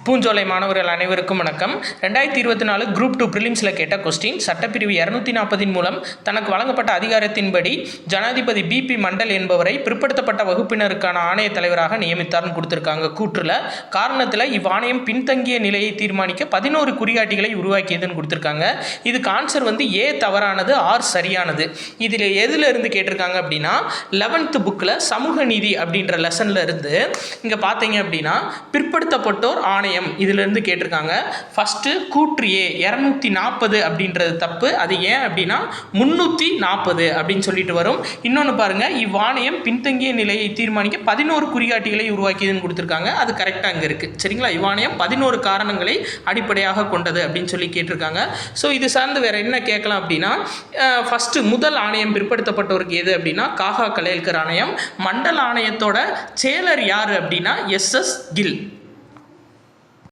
பூஞ்சோலை மாணவர்கள் அனைவருக்கும் வணக்கம். 2024 குரூப் 2 ப்ரிலிம்ஸில் கேட்ட கொஸ்டின், சட்டப்பிரிவு 240 மூலம் தனக்கு வழங்கப்பட்ட அதிகாரத்தின்படி ஜனாதிபதி பிபி மண்டல் என்பவரை பிற்படுத்தப்பட்ட வகுப்பினருக்கான ஆணைய தலைவராக நியமித்தார்னு கொடுத்துருக்காங்க. கூற்றுல காரணத்தில் இவ்வாணையம் பின்தங்கிய நிலையை தீர்மானிக்க 11 குறிகாட்டிகளை உருவாக்கியதுன்னு கொடுத்துருக்காங்க. இதுக்கு ஆன்சர் ஏ தவறானது, ஆர் சரியானது. இதில் எதில் இருந்து கேட்டிருக்காங்க அப்படின்னா 11th புக்கில் சமூக நீதி அப்படின்ற லெசனில் இருந்து இங்கே பார்த்தீங்க அப்படின்னா பிற்படுத்தப்பட்டோர் ஆணையம் இதிலிருந்து கேட்டிருக்காங்க. ஃபர்ஸ்ட் கூற்று ஏ 240 அப்படின்றது தப்பு. அது ஏன் அப்படின்னா 340 அப்படின்னு சொல்லிட்டு வரும். இன்னொன்று பாருங்க, இவ்வாணையம் பின்தங்கிய நிலையை தீர்மானிக்க 11 குறிகாட்டிகளை உருவாக்கியதுன்னு கொடுத்துருக்காங்க. அது கரெக்டாக அங்கே இருக்கு. சரிங்களா? இவ்வாணையம் 11 காரணங்களை அடிப்படையாக கொண்டது அப்படின்னு சொல்லி கேட்டிருக்காங்க. ஸோ இது சார்ந்து வேற என்ன கேட்கலாம் அப்படின்னா, ஃபர்ஸ்ட் முதல் ஆணையம் பிற்படுத்தப்பட்டவருக்கு எது அப்படின்னா காகா கலேல்கர் ஆணையம். மண்டல ஆணையத்தோட செயலர் யாரு அப்படின்னா எஸ்.எஸ். கில்.